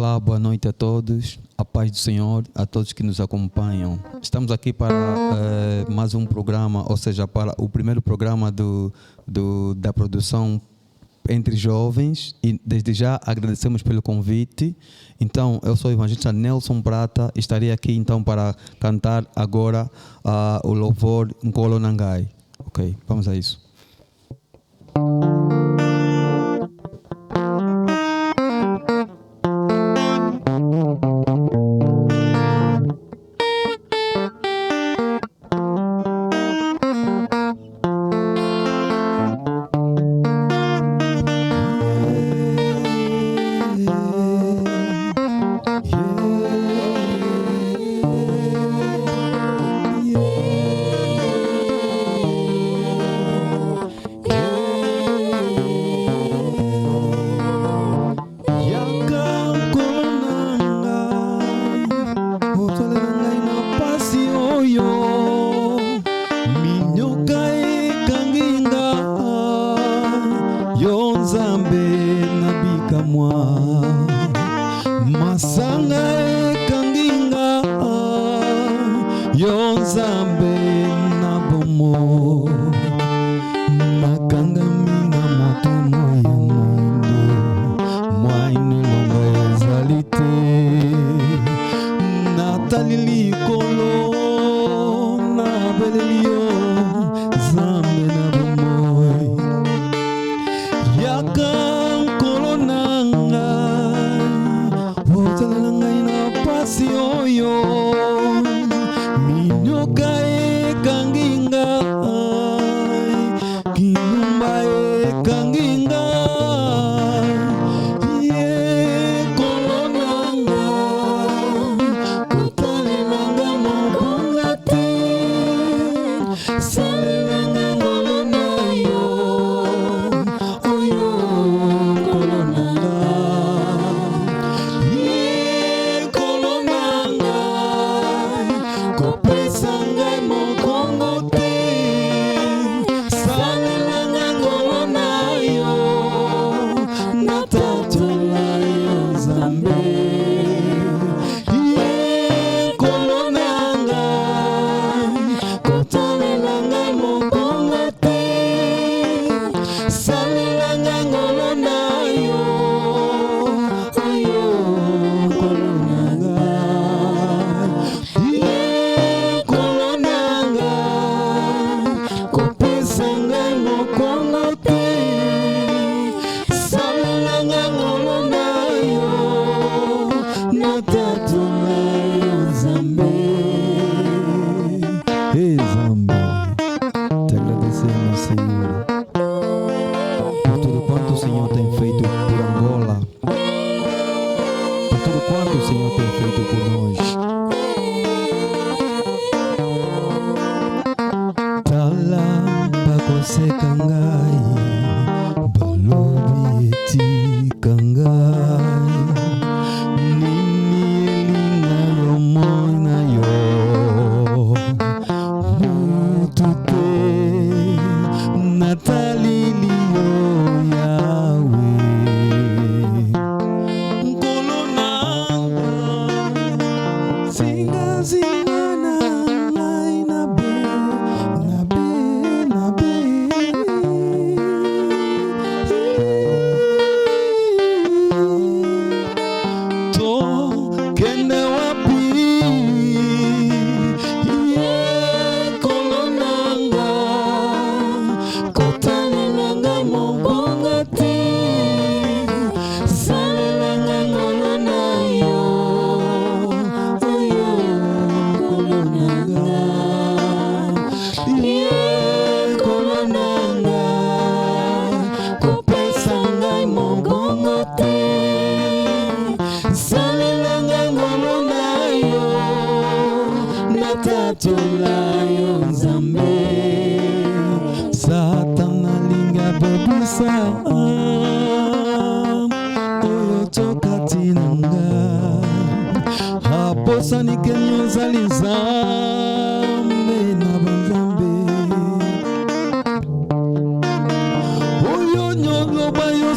Olá, boa noite a todos, a paz do Senhor, a todos que nos acompanham. Estamos aqui para mais um programa, ou seja, para o primeiro programa da produção Entre Jovens, e desde já agradecemos pelo convite. Então, eu sou o evangelista Nelson Prata, estarei aqui então para cantar agora o louvor Nkolo Nangai. Ok, vamos a isso.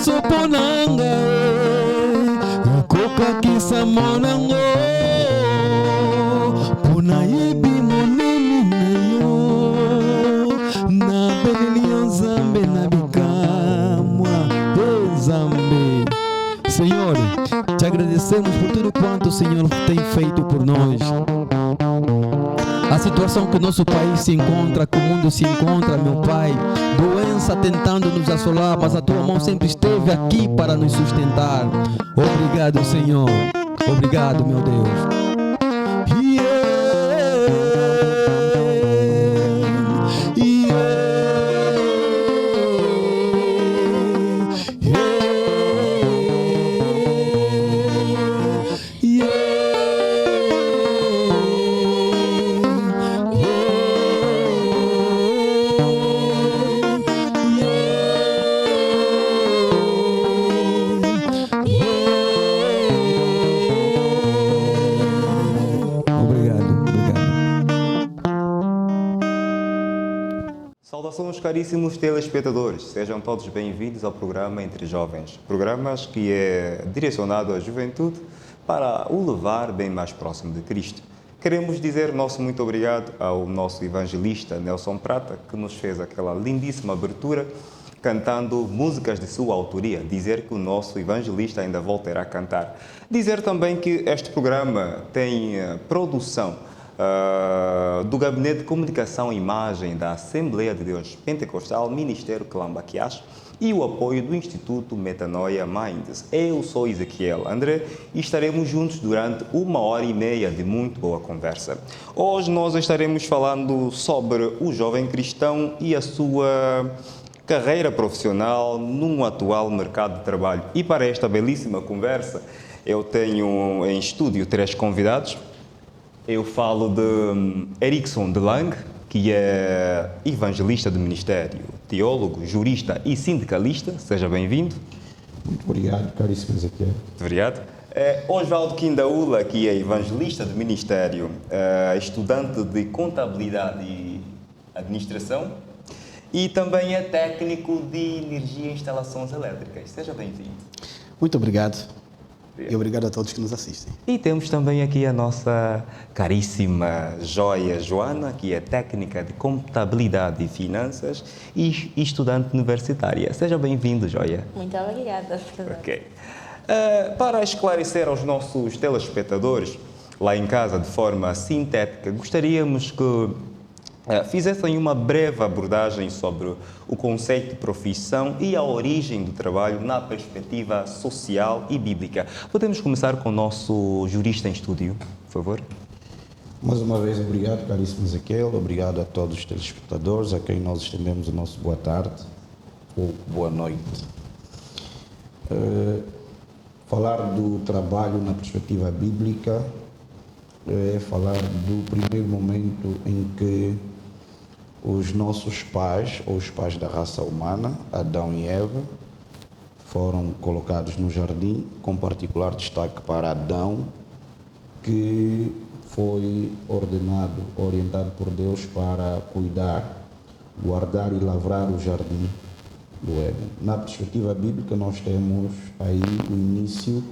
Soponanga kakisa monango puna ibi moneni na yo na benilio zambe na bikamwa zambe. Senhor, te agradecemos por tudo quanto o Senhor tem feito por nós. A situação que o nosso país se encontra, que o mundo se encontra, meu Pai, doença tentando nos assolar, mas a Tua mão sempre esteve aqui para nos sustentar. Obrigado, Senhor. Obrigado, meu Deus. Saudações, caríssimos telespectadores, sejam todos bem-vindos ao programa Entre Jovens, programas que é direcionado à juventude para o levar bem mais próximo de Cristo. Queremos dizer nosso muito obrigado ao nosso evangelista Nelson Prata, que nos fez aquela lindíssima abertura cantando músicas de sua autoria. Dizer que o nosso evangelista ainda voltará a cantar. Dizer também que este programa tem produção do Gabinete de Comunicação e Imagem da Assembleia de Deus Pentecostal, Ministério Clambaquiás, e o apoio do Instituto Metanoia Minds. Eu sou Ezequiel André e estaremos juntos durante 1h30 de muito boa conversa. Hoje nós estaremos falando sobre o jovem cristão e a sua carreira profissional no atual mercado de trabalho. E para esta belíssima conversa, eu tenho em estúdio 3 convidados. Eu falo de Erickson de Lange, que é evangelista do Ministério, teólogo, jurista e sindicalista. Seja bem-vindo. Muito obrigado, caríssimo Ezequiel. Muito obrigado. Osvaldo Quindaúla, que é evangelista do Ministério, estudante de Contabilidade e Administração e também é técnico de Energia e Instalações Elétricas. Seja bem-vindo. Muito obrigado. E obrigado a todos que nos assistem. E temos também aqui a nossa caríssima joia Joana, que é técnica de Contabilidade e Finanças e estudante universitária. Seja bem-vindo, Joia. Muito obrigada. Ok. Para esclarecer aos nossos telespectadores, lá em casa, de forma sintética, gostaríamos que fizessem uma breve abordagem sobre o conceito de profissão e a origem do trabalho na perspectiva social e bíblica. Podemos começar com o nosso jurista em estúdio, por favor? Mais uma vez, obrigado, caríssimo Ezequiel. Obrigado a todos os telespectadores, a quem nós estendemos o nosso boa tarde ou boa noite. Falar do trabalho na perspectiva bíblica é falar do primeiro momento em que os nossos pais, ou os pais da raça humana, Adão e Eva, foram colocados no jardim, com particular destaque para Adão, que foi orientado por Deus para cuidar, guardar e lavrar o jardim do Éden. Na perspectiva bíblica, nós temos aí o início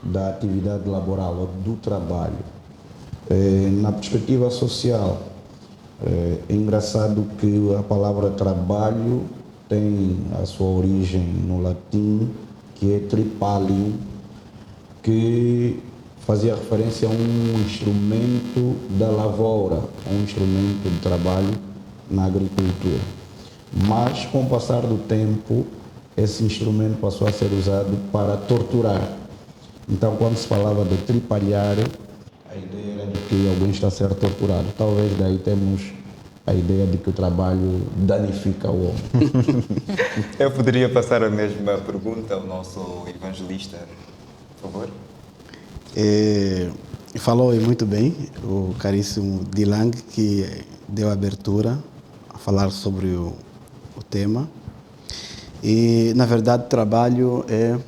da atividade laboral, do trabalho. Na perspectiva social, é engraçado que a palavra trabalho tem a sua origem no latim, que é tripalium, que fazia referência a um instrumento da lavoura, um instrumento de trabalho na agricultura. Mas, com o passar do tempo, esse instrumento passou a ser usado para torturar. Então, quando se falava de tripalhar, a ideia era de que alguém está a ser torturado. Talvez daí temos a ideia de que o trabalho danifica o homem. Eu poderia passar a mesma pergunta ao nosso evangelista, por favor? Falou muito bem o caríssimo Dilang, que deu a abertura a falar sobre o tema. E, na verdade, trabalho é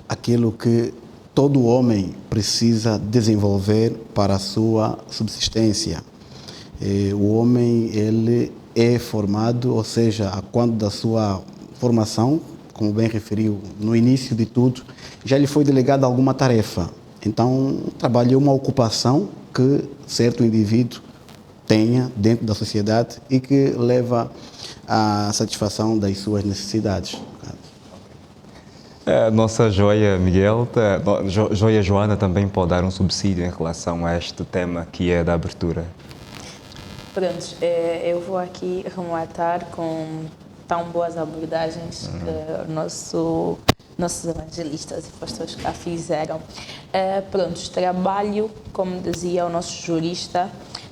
aquilo que todo homem precisa desenvolver para a sua subsistência. O homem, ele é formado, ou seja, quando da sua formação como bem referiu, no início de tudo, já lhe foi delegada alguma tarefa. Então, o trabalho é uma ocupação que certo indivíduo tenha dentro da sociedade e que leva à satisfação das suas necessidades. A nossa joia Miguel, joia Joana também pode dar um subsídio em relação a este tema que é da abertura. Pronto, eu vou aqui rematar com tão boas abordagens que nossos evangelistas e pastores cá fizeram. Pronto, trabalho, como dizia o nosso jurista,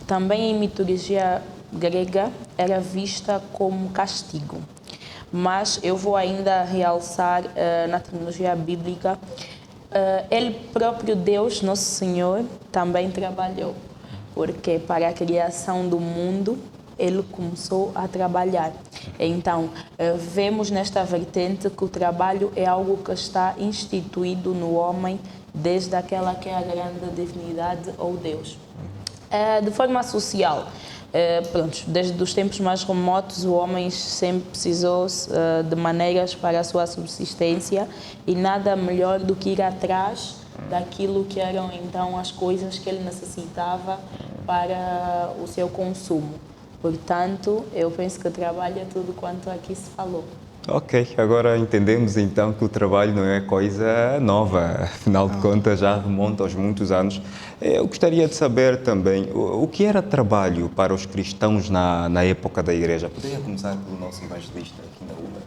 também em mitologia grega era vista como castigo. Mas eu vou ainda realçar na terminologia bíblica, ele próprio Deus, nosso Senhor, também trabalhou, porque para a criação do mundo ele começou a trabalhar. Então, vemos nesta vertente que o trabalho é algo que está instituído no homem desde aquela que é a grande divindade ou Deus. De forma social, pronto, desde os tempos mais remotos o homem sempre precisou de maneiras para a sua subsistência e nada melhor do que ir atrás daquilo que eram então as coisas que ele necessitava para o seu consumo. Portanto, eu penso que o trabalho é tudo quanto aqui se falou. Ok, agora entendemos então que o trabalho não é coisa nova, afinal de contas já remonta aos muitos anos. Eu gostaria de saber também o que era trabalho para os cristãos na época da igreja. Poderia começar pelo nosso evangelista aqui na UBA?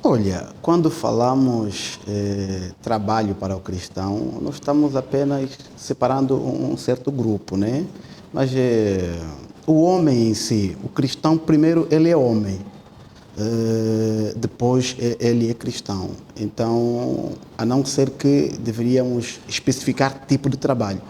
Olha, quando falamos trabalho para o cristão, nós estamos apenas separando um certo grupo, né? Mas o homem em si, o cristão, primeiro ele é homem, depois ele é cristão. Então, a não ser que deveríamos especificar tipo de trabalho,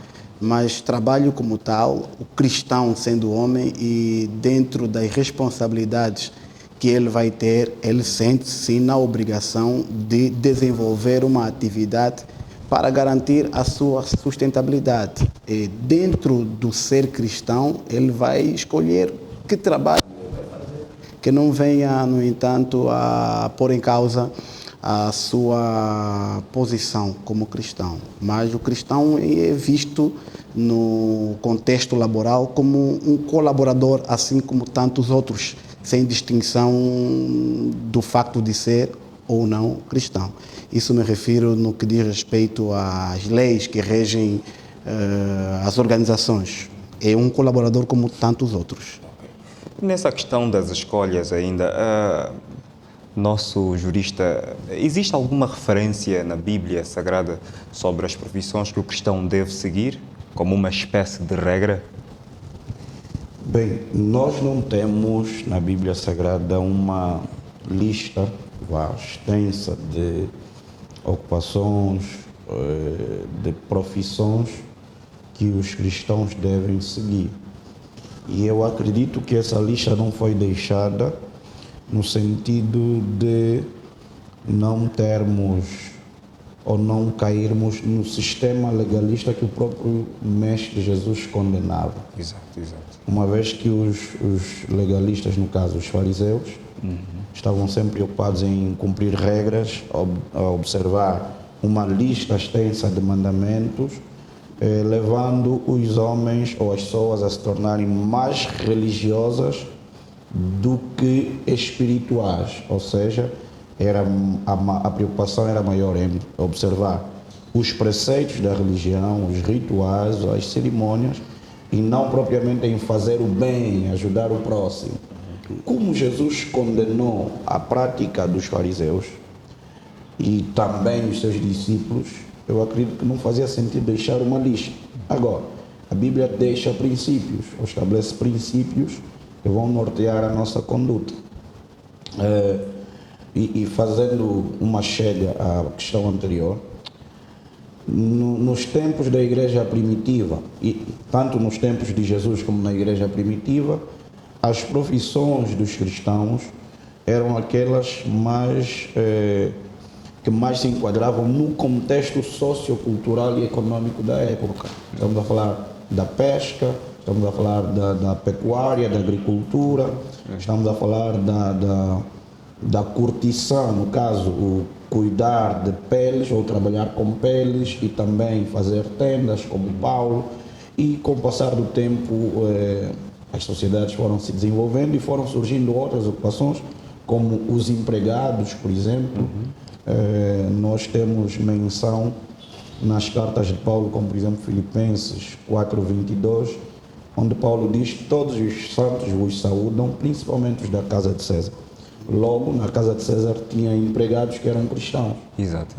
mas trabalho como tal, o cristão sendo homem e dentro das responsabilidades que ele vai ter, ele sente-se na obrigação de desenvolver uma atividade para garantir a sua sustentabilidade. E dentro do ser cristão, ele vai escolher que trabalho vai fazer, que não venha, no entanto, a pôr em causa a sua posição como cristão. Mas o cristão é visto no contexto laboral como um colaborador, assim como tantos outros, sem distinção do facto de ser ou não cristão. Isso me refiro no que diz respeito às leis que regem as organizações. É um colaborador como tantos outros. Nessa questão das escolhas ainda, nosso jurista, existe alguma referência na Bíblia Sagrada sobre as profissões que o cristão deve seguir, como uma espécie de regra? Bem, nós não temos na Bíblia Sagrada uma lista extensa de ocupações, de profissões que os cristãos devem seguir. E eu acredito que essa lista não foi deixada no sentido de não termos ou não cairmos no sistema legalista que o próprio Mestre Jesus condenava. Exato, exato. Uma vez que os legalistas, no caso os fariseus, estavam sempre preocupados em cumprir regras, observar uma lista extensa de mandamentos, levando os homens ou as pessoas a se tornarem mais religiosas do que espirituais, ou seja, a preocupação era maior em observar os preceitos da religião, os rituais, as cerimônias, e não propriamente em fazer o bem, ajudar o próximo. Como Jesus condenou a prática dos fariseus e também os seus discípulos, eu acredito que não fazia sentido deixar uma lista. Agora, a Bíblia deixa princípios, ou estabelece princípios que vão nortear a nossa conduta. E fazendo uma chega à questão anterior, nos tempos da igreja primitiva, e tanto nos tempos de Jesus como na igreja primitiva, as profissões dos cristãos eram aquelas que mais se enquadravam no contexto sociocultural e econômico da época. Estamos a falar da pesca, estamos a falar da pecuária, da agricultura, estamos a falar da curtição, no caso, o cuidar de peles ou trabalhar com peles e também fazer tendas, como Paulo. E com o passar do tempo, as sociedades foram se desenvolvendo e foram surgindo outras ocupações, como os empregados, por exemplo. Nós temos menção nas cartas de Paulo, como por exemplo Filipenses 4:22, onde Paulo diz: todos os santos vos saúdam, principalmente os da casa de César. Logo, na casa de César tinha empregados que eram cristãos. Exato.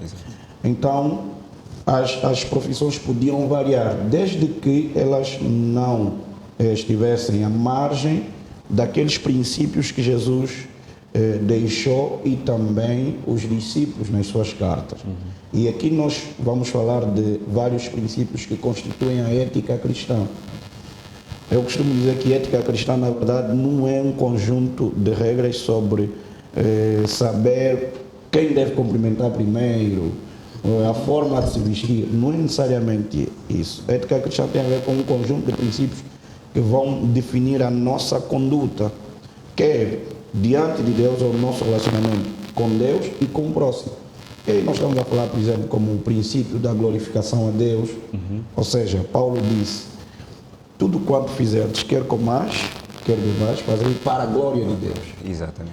Então, as profissões podiam variar, desde que elas não estivessem à margem daqueles princípios que Jesus deixou e também os discípulos nas suas cartas. E aqui nós vamos falar de vários princípios que constituem a ética cristã. Eu costumo dizer que ética cristã, na verdade, não é um conjunto de regras sobre saber quem deve cumprimentar primeiro, a forma de se vestir. Não é necessariamente isso. A ética cristã tem a ver com um conjunto de princípios que vão definir a nossa conduta, quer diante de Deus ou o nosso relacionamento com Deus e com o próximo. E aí nós estamos a falar, por exemplo, como o princípio da glorificação a Deus. Ou seja, Paulo disse: tudo quanto fizerdes, quer comais, quer bebais, fazei para a glória de Deus. Exatamente.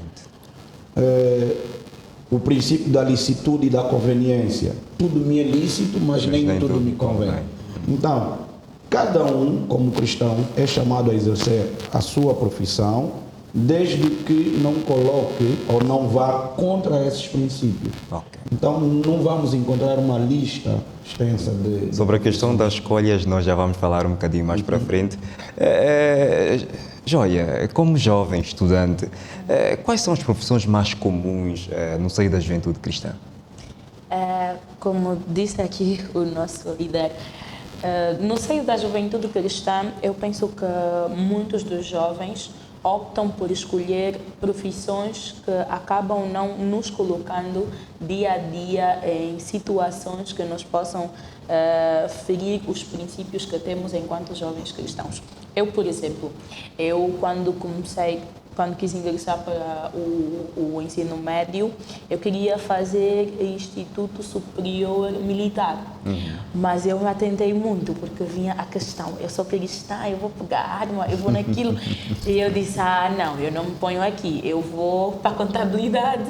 O princípio da licitude e da conveniência. Tudo me é lícito, mas nem tudo me convém. Então, cada um, como cristão, é chamado a exercer a sua profissão, desde que não coloque ou não vá contra esses princípios. Ok. Então, não vamos encontrar uma lista extensa de... Sobre a questão das escolhas, nós já vamos falar um bocadinho mais para frente. Joia, como jovem estudante, quais são as profissões mais comuns no seio da juventude cristã? Como disse aqui o nosso líder, no seio da juventude cristã, eu penso que muitos dos jovens optam por escolher profissões que acabam não nos colocando dia a dia em situações que nos possam ferir os princípios que temos enquanto jovens cristãos. Eu, por exemplo, quando quis ingressar para o ensino médio, eu queria fazer Instituto Superior Militar. Mas eu me atentei muito, porque vinha a questão: eu sou cristã, eu vou pegar arma, eu vou naquilo. E eu disse: não, eu não me ponho aqui, eu vou para a contabilidade.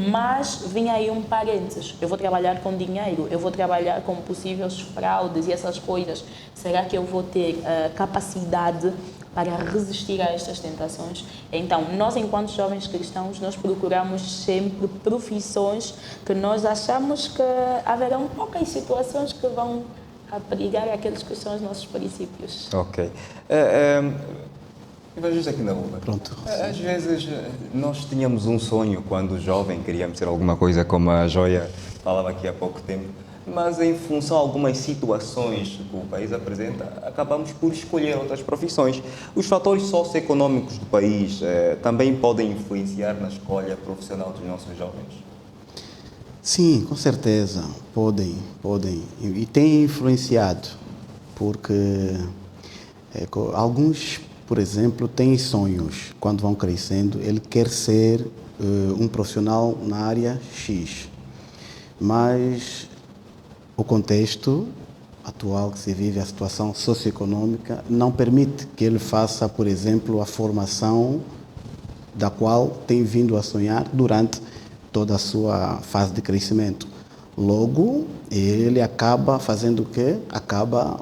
Mas vinha aí um parênteses: eu vou trabalhar com dinheiro, eu vou trabalhar com possíveis fraudes e essas coisas. Será que eu vou ter capacidade para resistir a estas tentações? Então, nós, enquanto jovens cristãos, nós procuramos sempre profissões que nós achamos que haverão poucas situações que vão abrigar aqueles que são os nossos princípios. Ok. Vejo aqui na rua. Pronto. Às vezes nós tínhamos um sonho quando jovem, queríamos ser alguma coisa como a Joia falava aqui há pouco tempo, mas em função de algumas situações que o país apresenta, acabamos por escolher outras profissões. Os fatores socioeconómicos do país também podem influenciar na escolha profissional dos nossos jovens? Sim, com certeza, podem. E tem influenciado, porque alguns, por exemplo, têm sonhos. Quando vão crescendo, ele quer ser um profissional na área X, mas o contexto atual que se vive, a situação socioeconômica, não permite que ele faça, por exemplo, a formação da qual tem vindo a sonhar durante toda a sua fase de crescimento. Logo, ele acaba fazendo o quê? Acaba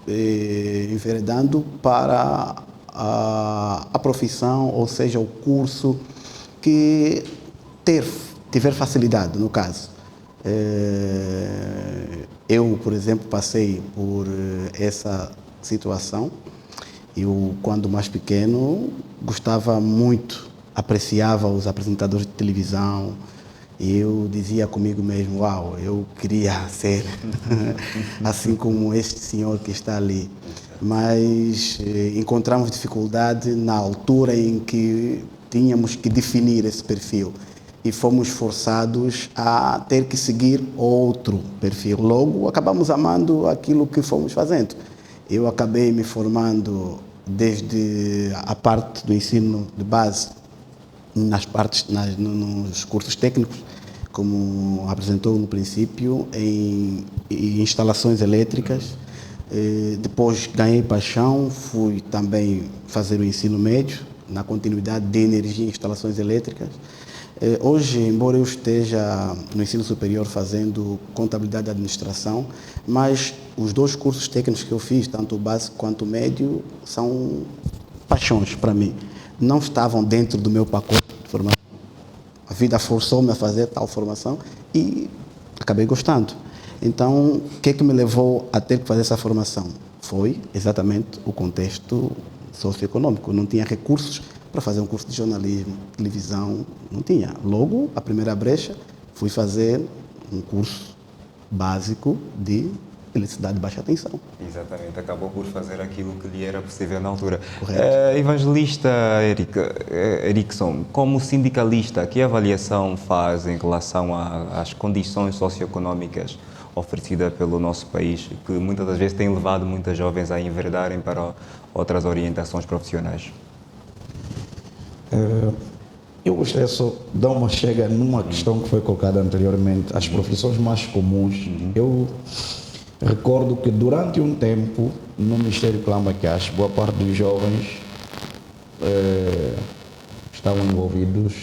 enveredando para a profissão, ou seja, o curso que tiver facilidade, no caso. Eu, por exemplo, passei por essa situação. Eu, quando mais pequeno, gostava muito, apreciava os apresentadores de televisão. E eu dizia comigo mesmo: uau, eu queria ser assim como este senhor que está ali. Mas encontramos dificuldade na altura em que tínhamos que definir esse perfil. E fomos forçados a ter que seguir outro perfil. Logo, acabamos amando aquilo que fomos fazendo. Eu acabei me formando desde a parte do ensino de base nos cursos técnicos, como apresentou no princípio, em instalações elétricas. Depois ganhei paixão, fui também fazer o ensino médio, na continuidade de energia e instalações elétricas. Hoje, embora eu esteja no ensino superior fazendo contabilidade e administração, mas os 2 cursos técnicos que eu fiz, tanto o básico quanto o médio, são paixões para mim. Não estavam dentro do meu pacote de formação. A vida forçou-me a fazer tal formação e acabei gostando. Então, o que é que me levou a ter que fazer essa formação? Foi exatamente o contexto socioeconômico. Eu não tinha recursos para fazer um curso de jornalismo, televisão, não tinha. Logo, a primeira brecha, fui fazer um curso básico de eletricidade de baixa tensão. Exatamente, acabou por fazer aquilo que lhe era possível na altura. Correto. Evangelista Erickson, como sindicalista, que avaliação faz em relação às condições socioeconómicas oferecidas pelo nosso país, que muitas das vezes tem levado muitas jovens a enveredarem para outras orientações profissionais? Eu gostaria só de dar uma chega numa questão que foi colocada anteriormente, as profissões mais comuns. Eu recordo que durante um tempo, no Ministério Clamacás, boa parte dos jovens estavam envolvidos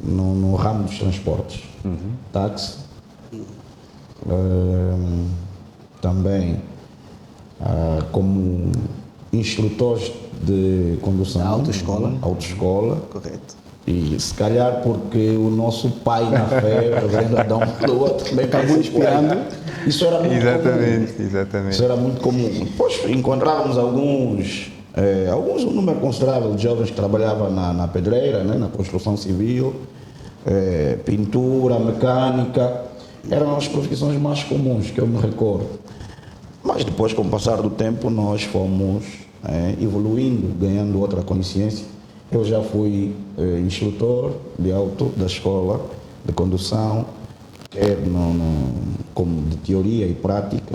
no ramo dos transportes. Táxi, também como instrutores de condução. Autoescola. Correto. E se calhar porque o nosso pai na fé, o reverendo Adão do outro, também acabou inspirando. Isso era muito comum. Exatamente. Isso era muito comum. Depois encontrávamos um número considerável de jovens que trabalhavam na pedreira, né, na construção civil, pintura, mecânica. Eram as profissões mais comuns que eu me recordo. Mas depois, com o passar do tempo, nós fomos evoluindo, ganhando outra consciência. Eu já fui instrutor de auto da escola de condução, quer como de teoria e prática,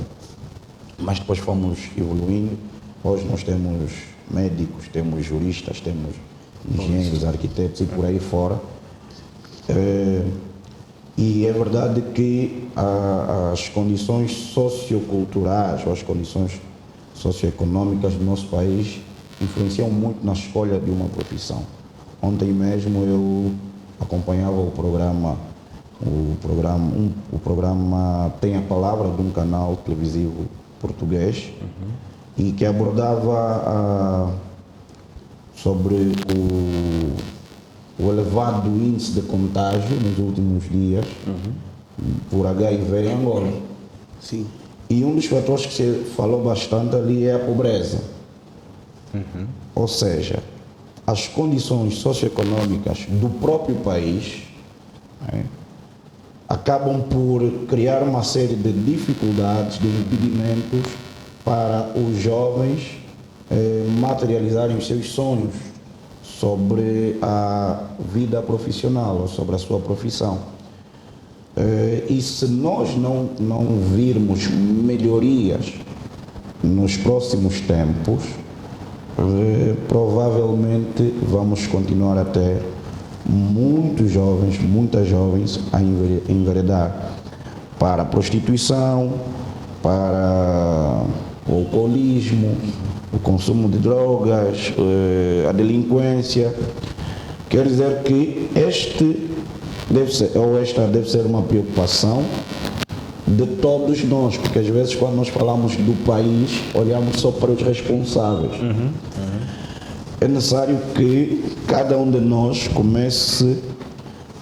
mas depois fomos evoluindo. Hoje nós temos médicos, temos juristas, temos engenheiros, arquitetos e por aí fora. E é verdade que as condições socioculturais ou as condições socioeconômicas do nosso país influenciam muito na escolha de uma profissão. Ontem mesmo eu acompanhava o programa Tem a Palavra, de um canal televisivo português, e que abordava sobre o elevado índice de contágio nos últimos dias por HIV em Angola. Sim. E um dos fatores que se falou bastante ali é a pobreza. Ou seja, as condições socioeconômicas do próprio país acabam por criar uma série de dificuldades, de impedimentos para os jovens materializarem os seus sonhos sobre a vida profissional ou sobre a sua profissão. E se nós não virmos melhorias nos próximos tempos, provavelmente vamos continuar a ter muitas jovens a enveredar para a prostituição, para o alcoolismo, o consumo de drogas, a delinquência. Quer dizer que esta deve ser uma preocupação de todos nós, porque às vezes quando nós falamos do país, olhamos só para os responsáveis. É necessário que cada um de nós comece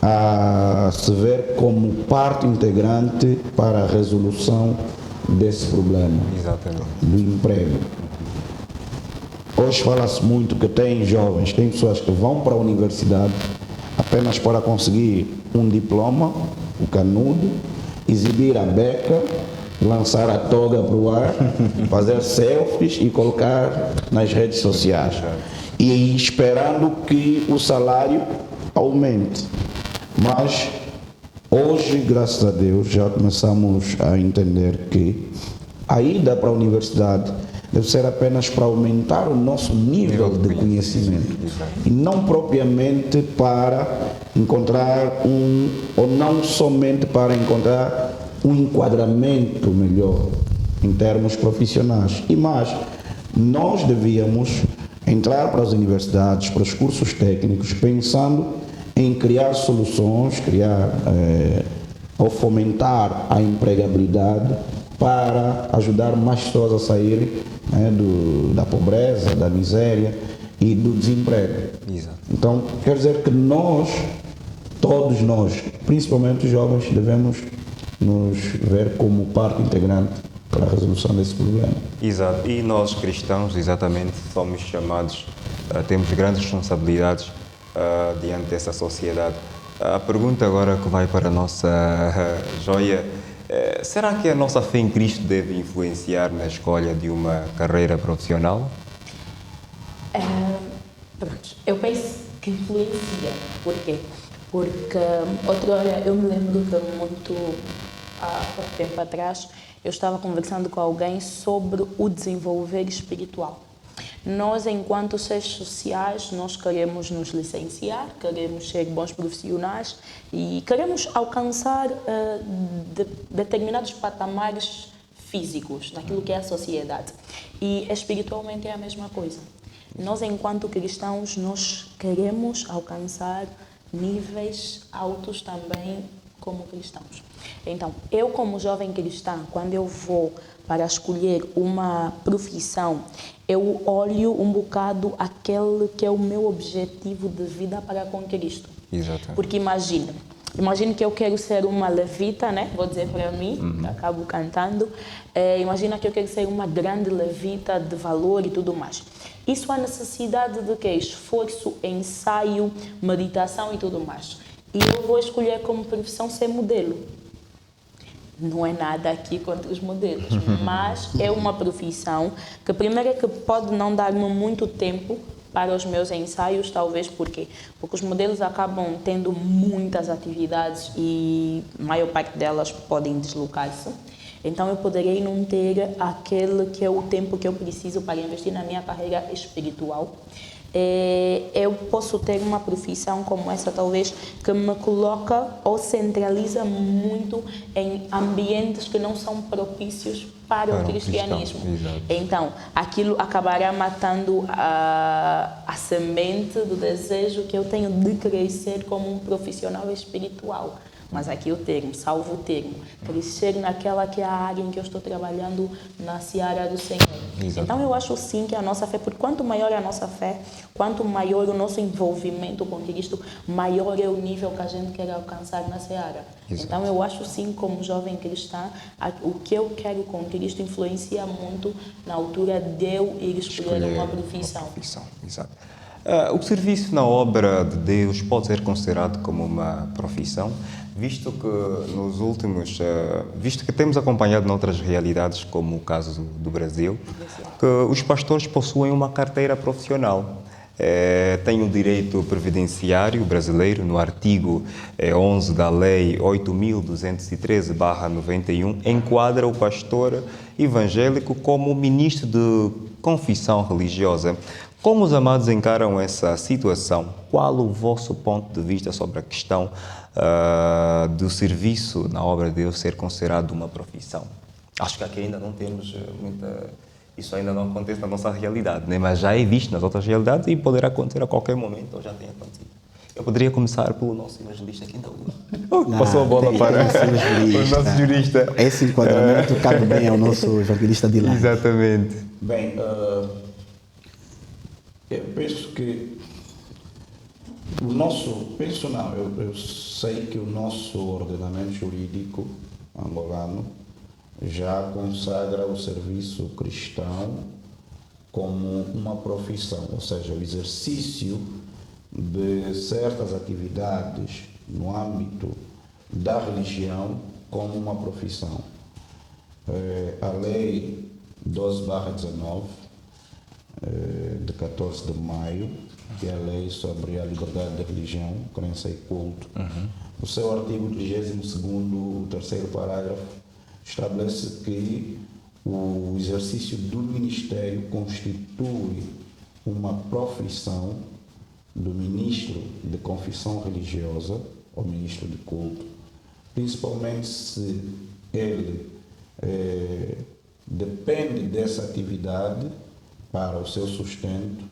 a se ver como parte integrante para a resolução desse problema. Exatamente. Do emprego. Hoje fala-se muito que tem pessoas que vão para a universidade apenas para conseguir um diploma, o canudo, exibir a beca, lançar a toga para o ar, fazer selfies e colocar nas redes sociais. E esperando que o salário aumente. Mas hoje, graças a Deus, já começamos a entender que a ida para a universidade deve ser apenas para aumentar o nosso nível de conhecimento e não propriamente para encontrar ou não somente para encontrar um enquadramento melhor em termos profissionais. E mais, nós devíamos entrar para as universidades, para os cursos técnicos, pensando em criar soluções, ou fomentar a empregabilidade para ajudar mais pessoas a sair, né, da pobreza, da miséria e do desemprego. Exato. Então, quer dizer que nós, todos nós, principalmente os jovens, devemos nos ver como parte integrante para a resolução desse problema. Exato. E nós cristãos, exatamente, somos chamados, temos grandes responsabilidades diante dessa sociedade. A pergunta agora que vai para a nossa joia, será que a nossa fé em Cristo deve influenciar na escolha de uma carreira profissional? Pronto, eu penso que influencia. Por quê? Porque outra hora eu me lembro que há pouco tempo atrás eu estava conversando com alguém sobre o desenvolver espiritual. Nós, enquanto seres sociais, nós queremos nos licenciar, queremos ser bons profissionais e queremos alcançar determinados patamares físicos naquilo que é a sociedade. E espiritualmente é a mesma coisa. Nós, enquanto cristãos, nós queremos alcançar níveis altos também como cristãos. Então, eu como jovem cristã, quando eu vou para escolher uma profissão, eu olho um bocado aquele que é o meu objetivo de vida para com Cristo. Exato. Porque imagine que eu quero ser uma levita, né? Vou dizer para mim, acabo cantando. Imagina que eu quero ser uma grande levita de valor e tudo mais. Isso há necessidade de quê? Esforço, ensaio, meditação e tudo mais. E eu vou escolher como profissão ser modelo. Não é nada aqui contra os modelos, mas é uma profissão que primeiro é que pode não dar-me muito tempo para os meus ensaios, talvez porque os modelos acabam tendo muitas atividades e a maior parte delas podem deslocar-se. Então eu poderei não ter aquele que é o tempo que eu preciso para investir na minha carreira espiritual. Eu posso ter uma profissão como essa, talvez, que me coloca ou centraliza muito em ambientes que não são propícios para o cristianismo. Então, aquilo acabará matando a semente do desejo que eu tenho de crescer como um profissional espiritual. Mas aqui o termo, salvo o termo, crescer naquela que é a área em que eu estou trabalhando na seara do Senhor. Exato. Então eu acho sim que a nossa fé, por quanto maior é a nossa fé, quanto maior o nosso envolvimento com Cristo, maior é o nível que a gente quer alcançar na seara. Exato. Então eu acho sim, como jovem cristã, o que eu quero com Cristo influencia muito na altura de eu ir escolher uma profissão. Exato. O serviço na obra de Deus pode ser considerado como uma profissão, visto que temos acompanhado noutras realidades, como o caso do Brasil, que os pastores possuem uma carteira profissional. Tem o direito previdenciário brasileiro, no artigo 11 da Lei 8.213/91, enquadra o pastor evangélico como ministro de confissão religiosa. Como os amados encaram essa situação? Qual o vosso ponto de vista sobre a questão do serviço na obra de Deus ser considerado uma profissão? Acho que aqui ainda não temos muita... Isso ainda não acontece na nossa realidade, né? Mas já é visto nas outras realidades e poderá acontecer a qualquer momento, ou já tem acontecido. Eu poderia começar pelo nosso evangelista aqui da Lua. Passou a bola para o nosso jurista. Esse enquadramento cabe bem ao nosso evangelista de lá. Exatamente. Bem, eu penso que eu sei que o nosso ordenamento jurídico angolano já consagra o serviço cristão como uma profissão, ou seja, o exercício de certas atividades no âmbito da religião como uma profissão. A Lei 12/19 de 14 de maio, que é a lei sobre a liberdade de religião, crença e culto. O seu artigo 32º, o terceiro parágrafo, estabelece que o exercício do ministério constitui uma profissão do ministro de confissão religiosa ou ministro de culto, principalmente se ele depende dessa atividade para o seu sustento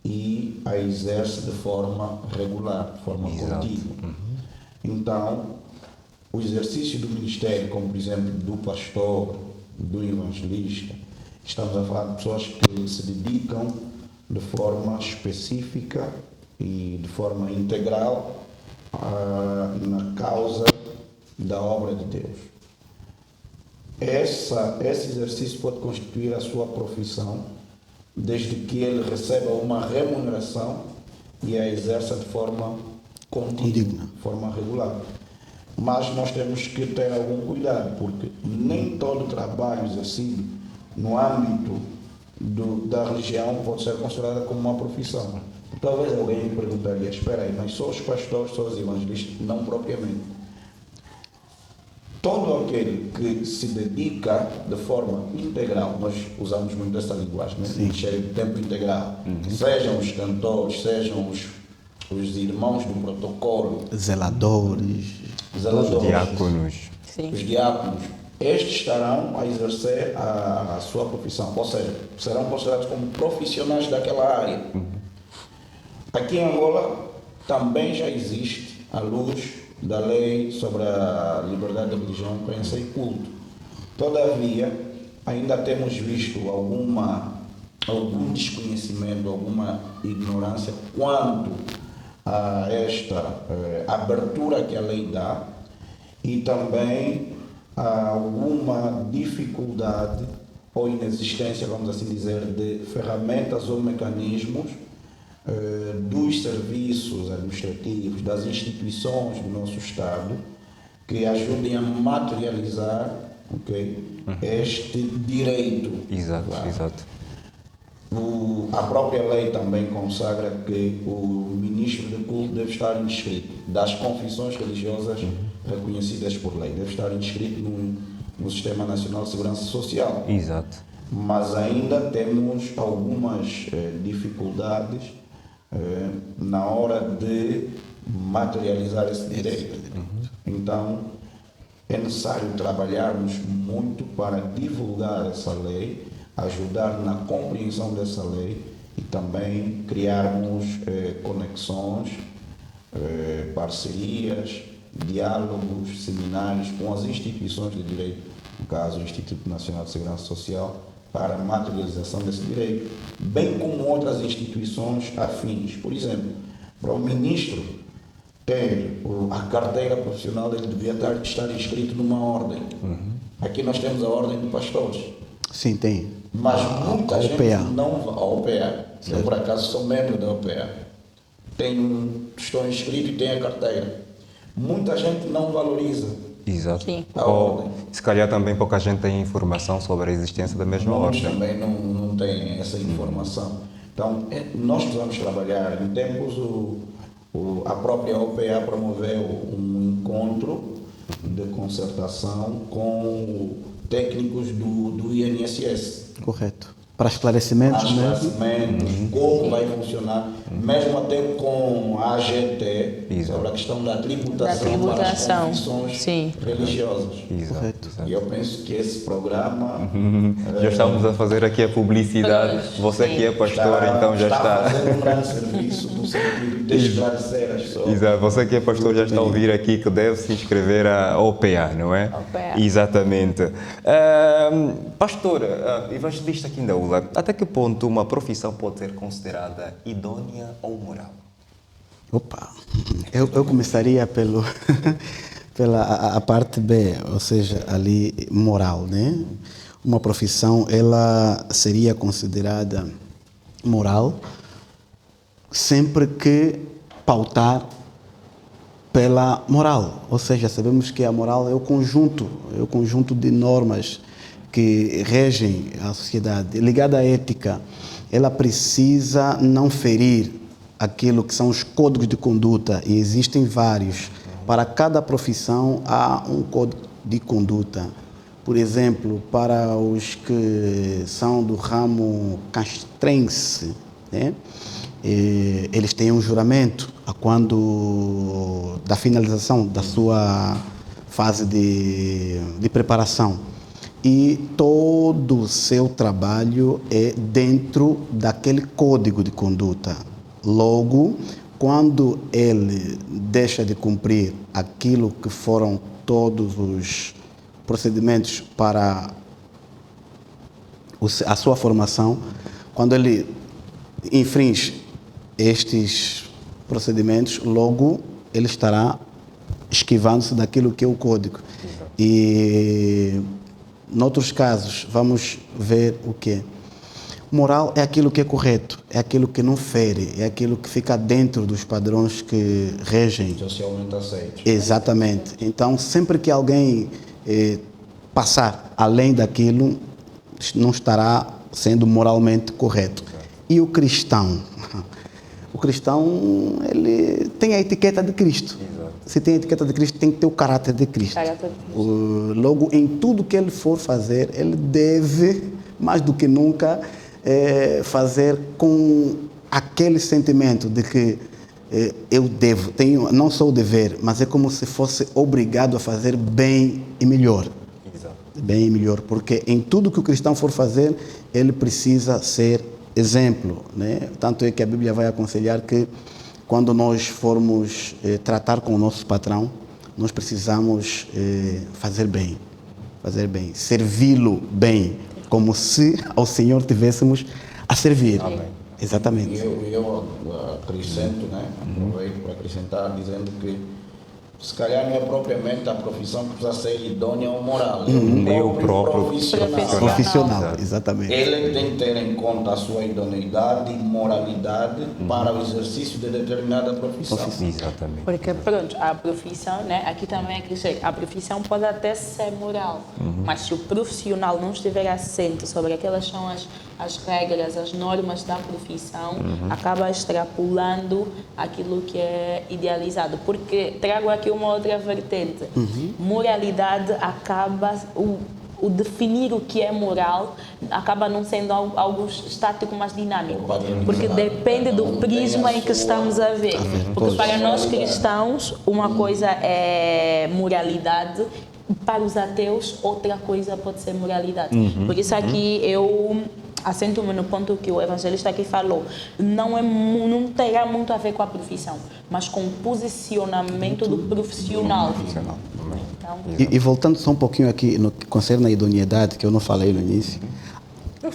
e a exerce de forma regular, de forma contínua. Então, o exercício do ministério, como por exemplo do pastor, do evangelista, estamos a falar de pessoas que se dedicam de forma específica e de forma integral na causa da obra de Deus. Esse exercício pode constituir a sua profissão, desde que ele receba uma remuneração e a exerça de forma contínua, de forma regular. Mas nós temos que ter algum cuidado, porque nem todo trabalho exercido no âmbito da religião pode ser considerado como uma profissão. Talvez alguém me perguntaria, espera aí, mas só os pastores, só os evangelistas? Não propriamente. Todo aquele que se dedica de forma integral, nós usamos muito essa linguagem, né? Ministério de tempo integral, sejam os cantores, sejam os irmãos do protocolo, zeladores, os diáconos. Sim. os diáconos, estes estarão a exercer a sua profissão, ou seja, serão considerados como profissionais daquela área. Aqui em Angola também já existe, à luz da lei sobre a liberdade de religião, crença e culto. Todavia, ainda temos visto algum desconhecimento, alguma ignorância quanto a esta abertura que a lei dá e também alguma dificuldade ou inexistência, vamos assim dizer, de ferramentas ou mecanismos dos serviços administrativos, das instituições do nosso Estado, que ajudem a materializar este direito. Exato, claro. exato. A própria lei também consagra que o ministro de culto deve estar inscrito das confissões religiosas reconhecidas por lei, deve estar inscrito no Sistema Nacional de Segurança Social. Exato. Mas ainda temos algumas dificuldades na hora de materializar esse direito. Então, é necessário trabalharmos muito para divulgar essa lei, ajudar na compreensão dessa lei e também criarmos conexões, parcerias, diálogos, seminários com as instituições de direito, no caso o Instituto Nacional de Segurança Social, para a materialização desse direito, bem como outras instituições afins. Por exemplo, para o ministro ter a carteira profissional, ele devia estar inscrito numa ordem. Aqui nós temos a ordem de pastores. Sim, tem. Mas muita gente OPA. não... A OPA. Eu, por acaso, sou membro da OPA. Estou inscrito e tenho a carteira. Muita gente não valoriza Exato. Sim. a ordem. Se calhar também pouca gente tem informação sobre a existência da mesma Muitos ordem. também não têm essa informação. Então, nós precisamos trabalhar. Em tempos, a própria OPA promoveu um encontro de concertação com técnicos do INSS. Correto. Para esclarecimentos mesmo. Como vai funcionar, mesmo até com a AGT, Exato. sobre a questão da tributação, Da tributação, para as confissões sim. religiosas. Exato, Correto. exato. E eu penso que esse programa Já estamos a fazer aqui a publicidade. Você que é pastor, então já a está. fazer um grande serviço no sentido de esclarecer as pessoas. Exato. Você que é pastor já está a ouvir aqui que deve se inscrever à OPA, não é? OPA. Exatamente. Pastor, evangelista aqui na ULA, até que ponto uma profissão pode ser considerada idônea ou moral? Opa, eu começaria pela a parte B, ou seja, ali moral, né? Uma profissão, ela seria considerada moral sempre que pautar pela moral, ou seja, sabemos que a moral é o conjunto de normas que regem a sociedade. Ligada à ética, ela precisa não ferir aquilo que são os códigos de conduta, e existem vários. Para cada profissão há um código de conduta. Por exemplo, para os que são do ramo castrense, né? Eles têm um juramento a quando da finalização da sua fase de preparação. E todo o seu trabalho é dentro daquele código de conduta. Logo, quando ele deixa de cumprir aquilo que foram todos os procedimentos para a sua formação, quando ele infringe estes procedimentos, logo ele estará esquivando-se daquilo que é o código. E, noutros casos, vamos ver o quê? Moral é aquilo que é correto, é aquilo que não fere, é aquilo que fica dentro dos padrões que regem. Socialmente aceito. Exatamente. Então, sempre que alguém passar além daquilo, não estará sendo moralmente correto. E o cristão? O cristão, ele tem a etiqueta de Cristo. Exato. Se tem a etiqueta de Cristo, tem que ter o caráter de Cristo. Logo, em tudo que ele for fazer, ele deve, mais do que nunca, fazer com aquele sentimento de que eu devo, tenho não só o dever, mas é como se fosse obrigado a fazer bem e melhor. Exato. Bem e melhor, porque em tudo que o cristão for fazer, ele precisa ser exemplo, né? Tanto é que a Bíblia vai aconselhar que quando nós formos tratar com o nosso patrão, nós precisamos fazer bem, servi-lo bem, como se ao Senhor tivéssemos a servir. Amém. Exatamente. Eu acrescento, né? Aproveito para acrescentar dizendo que se calhar não é propriamente a profissão que precisa ser idônea ou moral, É o próprio Profissional, exatamente. Ele tem que ter em conta a sua idoneidade e moralidade para o exercício de determinada profissão. Exatamente. Porque, pronto, a profissão, né? Aqui também é que chega. A profissão pode até ser moral, mas se o profissional não estiver assente sobre aquelas são as regras, as normas da profissão, acaba extrapolando aquilo que é idealizado. Porque trago aqui uma outra vertente. Moralidade acaba... O definir o que é moral acaba não sendo algo estático, mas dinâmico, porque depende do prisma em que estamos a ver. Porque para nós cristãos, uma coisa é moralidade, para os ateus, outra coisa pode ser moralidade. Por isso aqui eu assento-me no ponto que o evangelista aqui falou, não terá muito a ver com a profissão, mas com o posicionamento do profissional. Então, E voltando só um pouquinho aqui no que concerne a idoneidade, que eu não falei no início.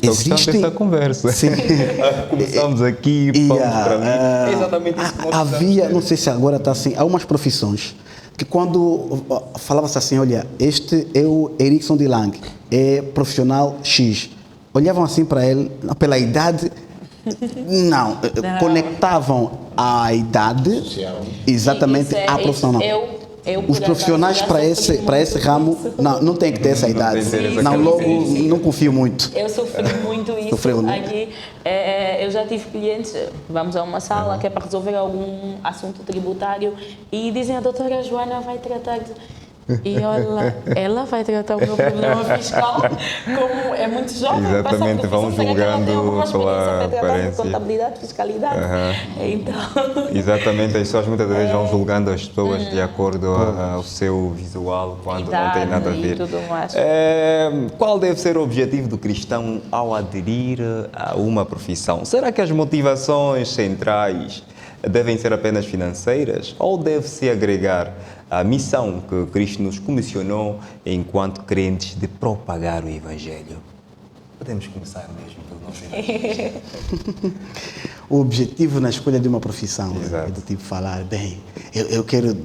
Estou gostando dessa conversa. Sim. Começamos aqui, fomos para mim. Exatamente isso. Havia, não sei se agora está assim, há umas profissões que quando falava-se assim, olha, este é o Erickson de Lang, é profissional X. Olhavam assim para ele, pela idade, não, conectavam a idade exatamente à profissão. Os profissionais para esse ramo não tem que ter essa idade. Não, logo não confio muito. Eu sofri muito isso. Sofreu, né? Aqui, eu já tive clientes, vamos a uma sala que é para resolver algum assunto tributário e dizem a doutora Joana vai tratar de... E olha, ela vai tratar o meu problema fiscal, como é muito jovem. Exatamente, vão julgando pela aparência. Contabilidade, fiscalidade. Então... Exatamente, as pessoas muitas vezes vão julgando as pessoas de acordo ao seu visual, quando não tem nada a ver. Tudo mais. Qual deve ser o objetivo do cristão ao aderir a uma profissão? Será que as motivações centrais devem ser apenas financeiras ou deve-se agregar a missão que Cristo nos comissionou enquanto crentes de propagar o Evangelho? Podemos começar mesmo pelo nosso Evangelho. O objetivo na escolha de uma profissão Exato. é do tipo falar, bem, eu quero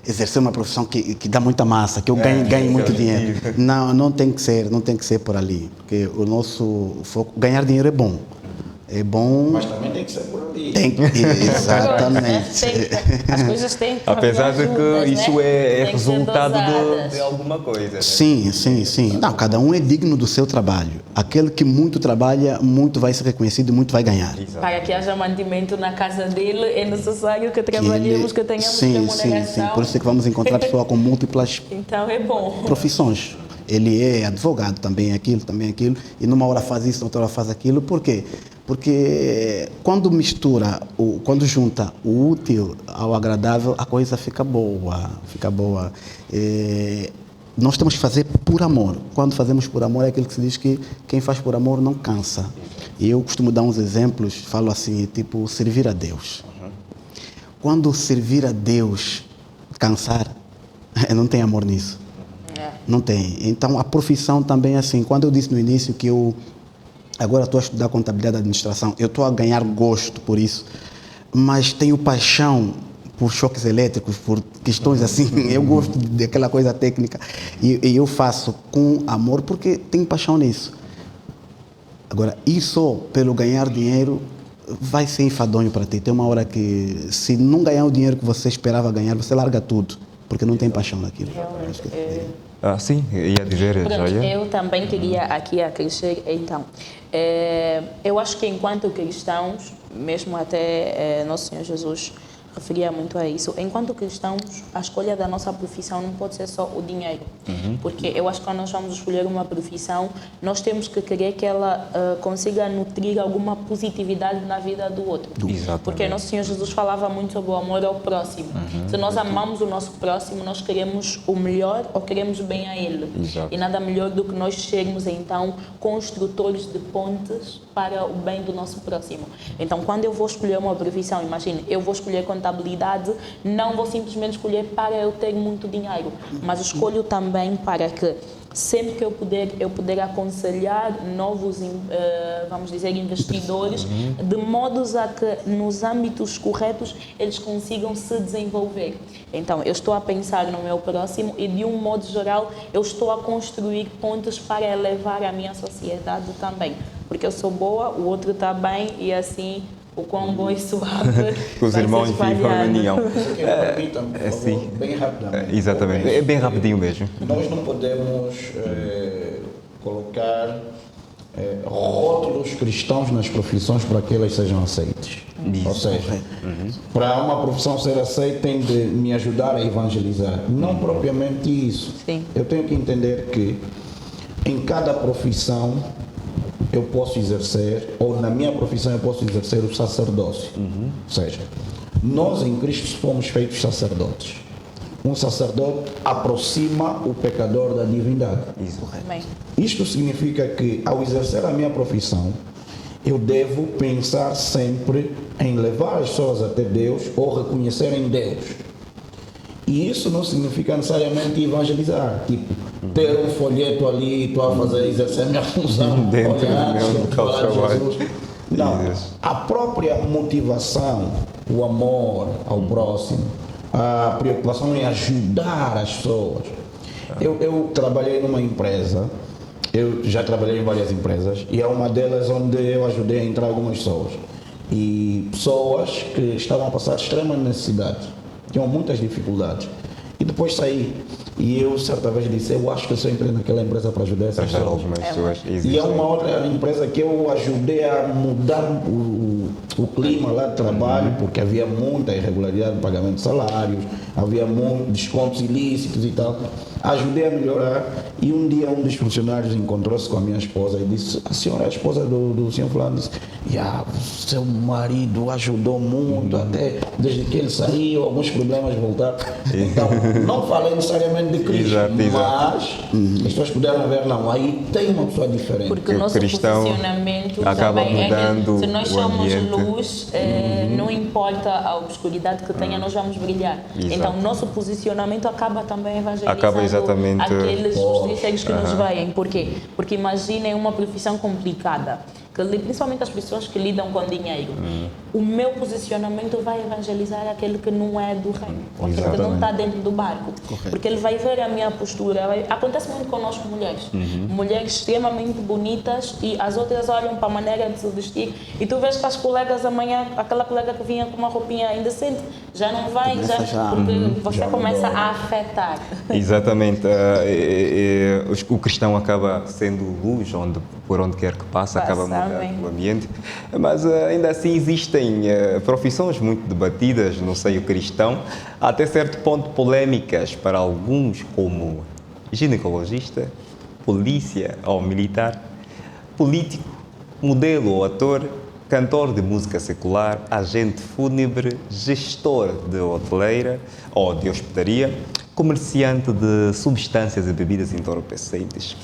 exercer uma profissão que dá muita massa, que eu ganhe muito dinheiro. Não tem que ser por ali, porque o nosso foco, ganhar dinheiro é bom. É bom. Mas também tem que ser por ali. Exatamente. As coisas têm que Apesar de que juntas, isso né? é Tem que ser resultado dosadas. de alguma coisa. Né? Sim. Não, cada um é digno do seu trabalho. Aquele que muito trabalha, muito vai ser reconhecido e muito vai ganhar. Exato. Para que haja mantimento na casa dele, é necessário que trabalhemos, que tenhamos sim. remuneração. Por isso é que vamos encontrar pessoas com múltiplas Então é bom. profissões. Ele é advogado, também aquilo, e numa hora faz isso, noutra hora faz aquilo. Por quê? Porque quando mistura, quando junta o útil ao agradável, a coisa fica boa, nós temos que fazer por amor. Quando fazemos por amor, é aquilo que se diz que quem faz por amor não cansa. E eu costumo dar uns exemplos, falo assim, tipo, servir a Deus. Quando servir a Deus cansar, não tem amor nisso. Não tem. Então, a profissão também é assim. Quando eu disse no início que eu agora estou a estudar contabilidade e administração, eu estou a ganhar gosto por isso, mas tenho paixão por choques elétricos, por questões assim. Eu gosto daquela coisa técnica e eu faço com amor porque tenho paixão nisso. Agora, ir só pelo ganhar dinheiro vai ser enfadonho para ti. Tem uma hora que, se não ganhar o dinheiro que você esperava ganhar, você larga tudo, porque não tem paixão naquilo. Sim, ia dizer, Joia. Eu também queria aqui acrescer, então, eu acho que enquanto cristãos, mesmo até Nosso Senhor Jesus referia muito a isso, enquanto cristãos, a escolha da nossa profissão não pode ser só o dinheiro, porque eu acho que quando nós vamos escolher uma profissão, nós temos que querer que ela consiga nutrir alguma positividade na vida do outro. Exatamente. Porque Nosso Senhor Jesus falava muito sobre o amor ao próximo. Se nós amamos o nosso próximo, nós queremos o melhor ou queremos bem a ele. Exato. E nada melhor do que nós sermos, então, construtores de pontes para o bem do nosso próximo. Então, quando eu vou escolher uma profissão, imagine, eu vou escolher contabilidade, não vou simplesmente escolher para eu ter muito dinheiro, mas escolho também para que sempre que eu puder aconselhar novos, vamos dizer, investidores, de modos a que nos âmbitos corretos eles consigam se desenvolver. Então, eu estou a pensar no meu próximo e, de um modo geral, eu estou a construir pontos para elevar a minha sociedade também. Porque eu sou boa, o outro está bem e assim o quão bom e suave os irmãos vivam em união. Sim. Bem rapidamente. Exatamente, é bem rapidinho mesmo. Nós não podemos colocar rótulos cristãos nas profissões para que elas sejam aceitas. Ou seja, para uma profissão ser aceita tem de me ajudar a evangelizar. Não propriamente isso. Sim. Eu tenho que entender que em cada profissão eu posso exercer, ou na minha profissão eu posso exercer o sacerdócio. Ou seja, nós em Cristo fomos feitos sacerdotes. Um sacerdote aproxima o pecador da divindade. Bem. Isto significa que, ao exercer a minha profissão, eu devo pensar sempre em levar as pessoas até Deus ou reconhecer em Deus. E isso não significa necessariamente evangelizar, tipo, ter um folheto ali, estou a fazer, exercer a minha função dentro do meu local de trabalho. Não, a própria motivação, o amor ao próximo, a preocupação em ajudar as pessoas. Eu trabalhei numa empresa, eu já trabalhei em várias empresas, e é uma delas onde eu ajudei a entrar algumas pessoas. E pessoas que estavam a passar extrema necessidade, tinham muitas dificuldades. E depois saí. E eu, certa vez, disse, eu acho que eu só entrei naquela empresa para ajudar essas pessoas. E é uma outra empresa que eu ajudei a mudar o clima lá de trabalho, porque havia muita irregularidade no pagamento de salários, havia muitos descontos ilícitos e tal. Ajudei a melhorar e um dia um dos funcionários encontrou-se com a minha esposa e disse, a senhora é a esposa do senhor fulano? Disse, seu marido ajudou muito, até desde que ele saiu, alguns problemas voltaram. Então, não falei necessariamente de Cristo, mas as pessoas puderam ver, não, aí tem uma pessoa diferente. Porque o nosso posicionamento acaba também mudando, se nós o somos ambiente. Luz, não importa a obscuridade que tenha, nós vamos brilhar. Exato. Então, o nosso posicionamento acaba também evangelizando Acaba exatamente. aqueles os terceiros que nos veem. Por quê? Porque imaginem uma profissão complicada, principalmente as pessoas que lidam com dinheiro. O meu posicionamento vai evangelizar aquele que não é do reino, aquele que não está dentro do barco. Correto. Porque ele vai ver a minha postura. Acontece muito conosco mulheres. Mulheres extremamente bonitas e as outras olham para a maneira de se vestir e tu vês que as colegas amanhã, aquela colega que vinha com uma roupinha indecente, já não vai, porque você começa a afetar. Exatamente. O cristão acaba sendo luz por onde quer que passe, acaba mudando o ambiente. Mas ainda assim existem profissões muito debatidas no seio cristão, até certo ponto polémicas para alguns, como ginecologista, polícia ou militar, político, modelo ou ator, cantor de música secular, agente fúnebre, gestor de hoteleira ou de hospedaria, comerciante de substâncias e bebidas entorpecentes.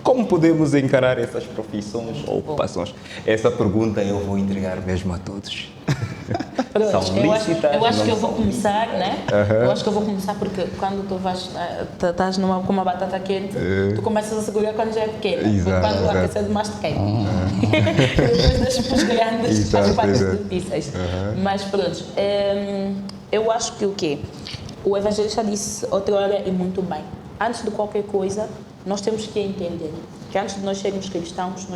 Como podemos encarar essas profissões ou ocupações? Essa pergunta eu vou entregar mesmo a todos. Pronto, São eu acho lícitas, que não eu vou são? começar, né? Eu acho que eu vou começar porque quando tu estás com uma batata quente, tu começas a segurar quando já é pequena. Exato, Quando exato. aquecer demais te queima. Depois deixas para os grandes, Exato, faz partes exato. difíceis. Mas pronto, eu acho que o quê? O evangelista disse outra hora e muito bem. Antes de qualquer coisa, nós temos que entender que antes de nós sermos cristãos,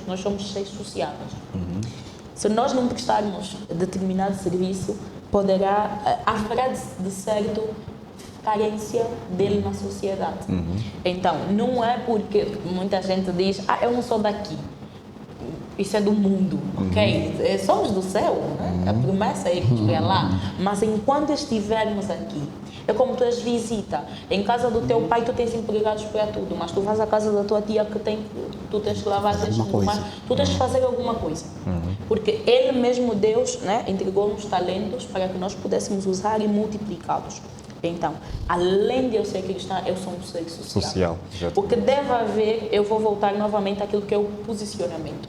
nós somos seres sociáveis. Se nós não prestarmos determinado serviço, haverá de certo carência dele na sociedade. Então, não é porque muita gente diz, eu não sou daqui, isso é do mundo, ok? Somos do céu, né? A promessa é que estiver lá, mas enquanto estivermos aqui, é como tu és visita. Em casa do teu pai tu tens empregados para tudo, mas tu vais à casa da tua tia tu tens que lavar, tu tens que fazer alguma coisa. Porque ele mesmo, Deus, né, entregou-nos talentos para que nós pudéssemos usar e multiplicá-los. Então, além de eu ser cristã, eu sou um ser social. O que deve haver, eu vou voltar novamente àquilo que é o posicionamento.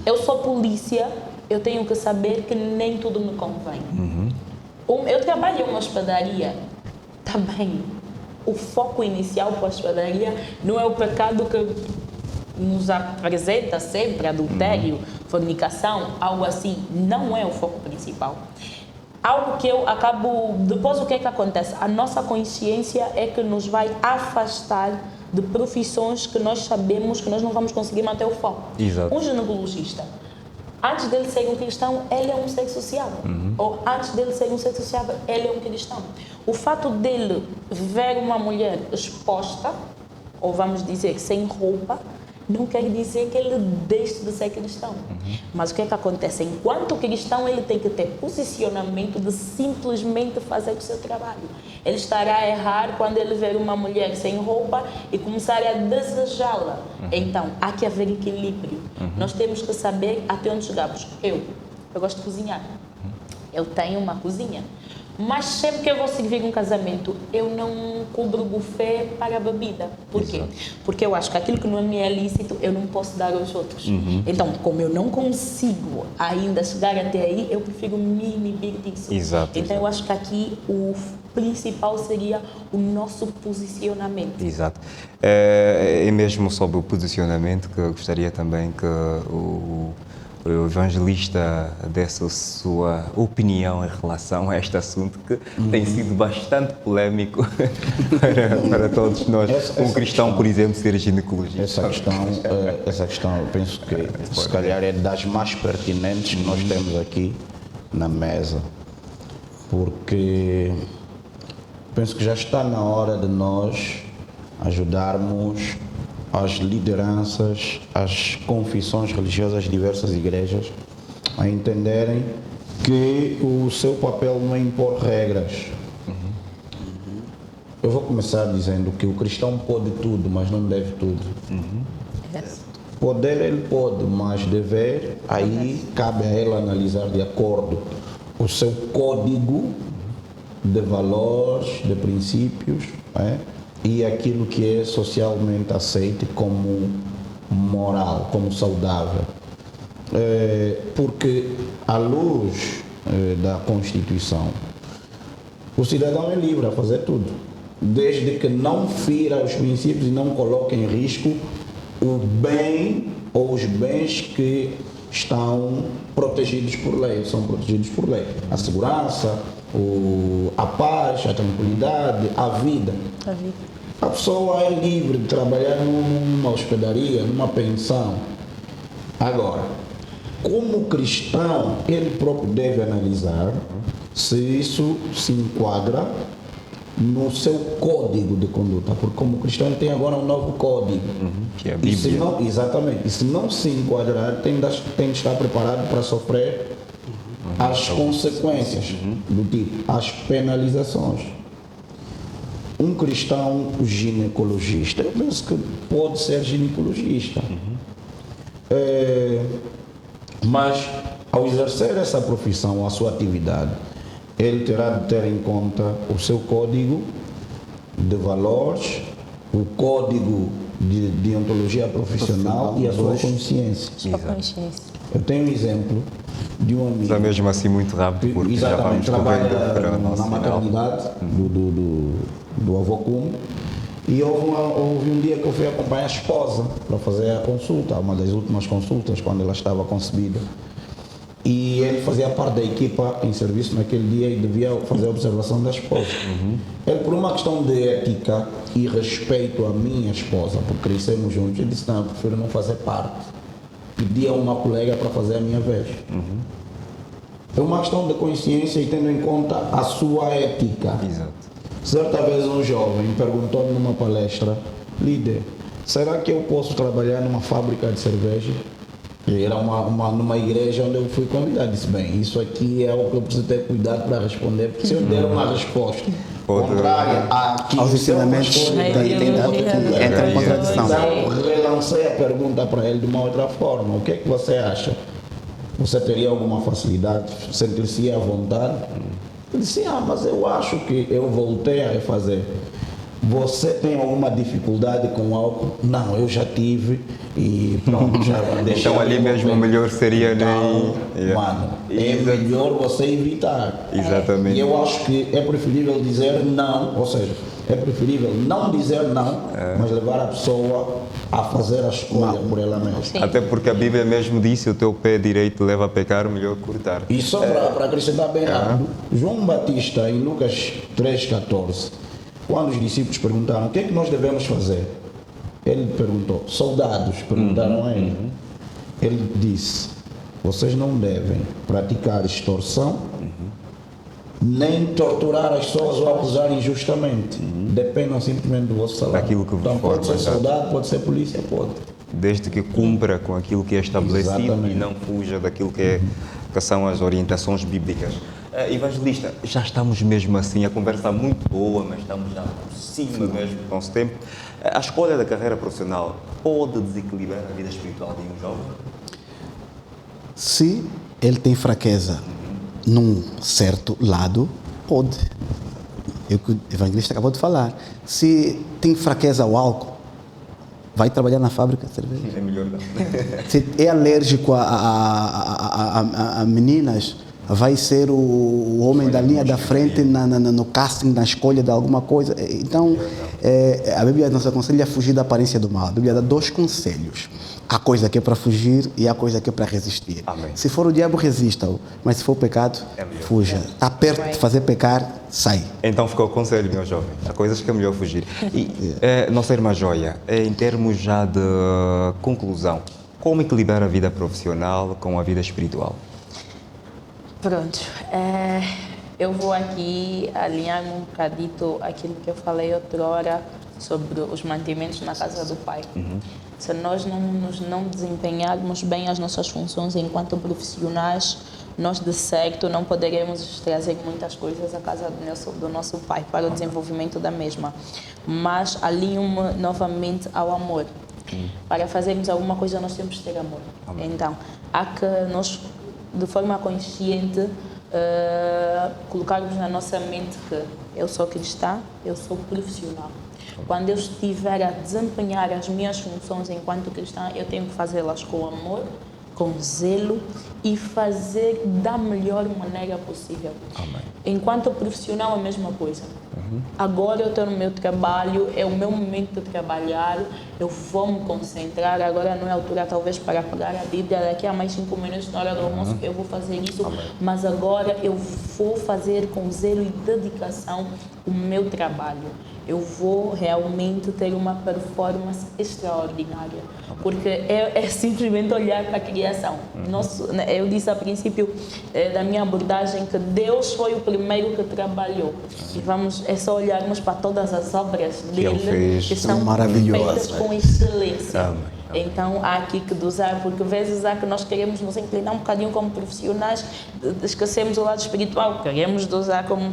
Eu sou polícia, eu tenho que saber que nem tudo me convém. Eu trabalho em uma hospedaria, está bem. O foco inicial para a hospedaria não é o pecado que nos apresenta sempre, adultério, fornicação, algo assim. Não é o foco principal. Algo que eu acabo... Depois o que é que acontece? A nossa consciência é que nos vai afastar de profissões que nós sabemos que nós não vamos conseguir manter o foco. Exato. Um ginecologista, antes dele ser um cristão, ele é um ser sociável. Ou antes dele ser um ser sociável, ele é um cristão. O fato dele ver uma mulher exposta, ou vamos dizer, sem roupa, não quer dizer que ele deixe de ser cristão. Mas o que é que acontece? Enquanto cristão, ele tem que ter posicionamento de simplesmente fazer o seu trabalho. Ele estará a errar quando ele ver uma mulher sem roupa e começar a desejá-la. Então, há que haver equilíbrio. Nós temos que saber até onde chegamos. Eu gosto de cozinhar. Eu tenho uma cozinha. Mas sempre que eu vou servir um casamento, eu não cubro buffet para a bebida. Por quê? Porque eu acho que aquilo que não me é lícito, eu não posso dar aos outros. Então, como eu não consigo ainda chegar até aí, eu prefiro me inibir disso. Exato, então, eu acho que aqui o principal seria o nosso posicionamento. Exato. É mesmo sobre o posicionamento que eu gostaria também que o evangelista desse a sua opinião em relação a este assunto que tem sido bastante polémico para todos nós. Um cristão, por exemplo, ser ginecologista. Essa questão eu penso que se calhar é das mais pertinentes que nós temos aqui na mesa, porque penso que já está na hora de nós ajudarmos as lideranças, as confissões religiosas de diversas igrejas a entenderem que o seu papel não é impor regras. Eu vou começar dizendo que o cristão pode tudo, mas não deve tudo. Poder ele pode, mas dever, aí cabe a ele analisar de acordo o seu código de valores, de princípios, e aquilo que é socialmente aceito como moral, como saudável. Porque, à luz da Constituição, o cidadão é livre a fazer tudo, desde que não fira os princípios e não coloque em risco o bem ou os bens que estão protegidos por lei, são protegidos por lei. A segurança, a paz, a tranquilidade, a vida. A pessoa é livre de trabalhar numa hospedaria, numa pensão. Agora, como cristão, ele próprio deve analisar se isso se enquadra no seu código de conduta, porque como cristão ele tem agora um novo código. Que é a Bíblia. Exatamente. E se não se enquadrar, tem de estar preparado para sofrer as consequências do tipo, as penalizações. um cristão ginecologista? Eu penso que pode ser ginecologista. Mas, ao exercer essa profissão, a sua atividade, ele terá de ter em conta o seu código de valores, o código de ontologia profissional e a sua consciência. Sua consciência. Eu tenho um exemplo de um amigo. Está mesmo assim muito rápido, porque já vamos Exatamente, trabalha correndo para o na nosso final. maternidade do avô Cume. E houve um dia que eu fui acompanhar a esposa para fazer a consulta, uma das últimas consultas, quando ela estava concebida. E ele fazia parte da equipa em serviço naquele dia e devia fazer a observação da esposa. Ele, por uma questão de ética e respeito à minha esposa, porque crescemos juntos, ele disse: não, eu prefiro não fazer parte. Pedi a uma colega para fazer a minha vez. É uma questão de consciência e tendo em conta a sua ética. Exato. Certa vez um jovem perguntou-me numa palestra: líder, será que eu posso trabalhar numa fábrica de cerveja? E era numa igreja onde eu fui convidado. Disse: bem, isso aqui é o que eu preciso ter cuidado para responder, porque se eu der uma resposta contrária aos ensinamentos entra em contradição. Então, relancei a pergunta para ele de uma outra forma: o que é que você acha? Você teria alguma facilidade? Sentir-se à vontade? Ele disse: mas eu acho que eu voltei a refazer. Você tem alguma dificuldade com álcool? Não, eu já tive e pronto, já deixei. Então ali mesmo o melhor seria então, nem... mano, é melhor você evitar. Exatamente. E eu acho que é preferível dizer não, ou seja, é preferível não dizer não, mas levar a pessoa a fazer a escolha por ela mesma. Sim. Até porque a Bíblia mesmo disse: o teu pé direito leva a pecar, o melhor cortar. E só para acrescentar bem rápido, João Batista, em Lucas 3,14, quando os discípulos perguntaram: o que é que nós devemos fazer? Ele perguntou, soldados perguntaram a ele. Ele disse: vocês não devem praticar extorsão, nem torturar as pessoas ou acusar injustamente. Dependam simplesmente do vosso salário. Daquilo que vos então pode for, ser soldado, pode ser polícia, pode. Desde que cumpra com aquilo que é estabelecido. Exatamente. E não fuja daquilo que são as orientações bíblicas. Evangelista, já estamos mesmo assim, a conversa está muito boa, mas estamos já por cima mesmo do nosso tempo. A escolha da carreira profissional pode desequilibrar a vida espiritual de um jovem? Se ele tem fraqueza num certo lado, pode. É o que o evangelista acabou de falar. Se tem fraqueza ao álcool, vai trabalhar na fábrica de cerveja. É melhor não. Se é alérgico a meninas, vai ser o homem da linha da frente no casting, na escolha de alguma coisa. Então, a Bíblia nos aconselha a fugir da aparência do mal. A Bíblia dá 2 conselhos: a coisa que é para fugir e a coisa que é para resistir. Amém. Se for o diabo, resista-o, mas se for o pecado, fuja. Está perto de fazer pecar, sai. Então ficou o conselho, meu jovem. Há coisas que é melhor fugir. E, nossa irmã Joia, em termos já de conclusão, como equilibrar a vida profissional com a vida espiritual? Pronto, eu vou aqui alinhar-me um bocadito aquilo que eu falei outrora sobre os mantimentos na casa do Pai. Se nós não desempenharmos bem as nossas funções enquanto profissionais, nós de certo não poderemos trazer muitas coisas à casa do nosso Pai para o desenvolvimento da mesma. Mas alinho-me novamente ao amor. Para fazermos alguma coisa nós temos que ter amor. Amém. Então, há que nós, de forma consciente, colocarmos na nossa mente que eu sou cristã, eu sou profissional. Quando eu estiver a desempenhar as minhas funções enquanto cristã, eu tenho que fazê-las com amor, com zelo e fazer da melhor maneira possível. Amém. Enquanto profissional, a mesma coisa. Agora eu estou no meu trabalho, é o meu momento de trabalhar, eu vou me concentrar, agora não é a altura talvez para pegar a Bíblia, daqui a mais 5 minutos na hora do almoço eu vou fazer isso, mas agora eu vou fazer com zelo e dedicação o meu trabalho. Eu vou realmente ter uma performance extraordinária, porque é simplesmente olhar para a criação. Eu disse a princípio da minha abordagem que Deus foi o primeiro que trabalhou. E é só olharmos para todas as obras dele, que são feitas com excelência. Amém. Então há aqui que dosar, porque às vezes há que nós queremos nos inclinar um bocadinho como profissionais, esquecemos o lado espiritual, queremos dosar como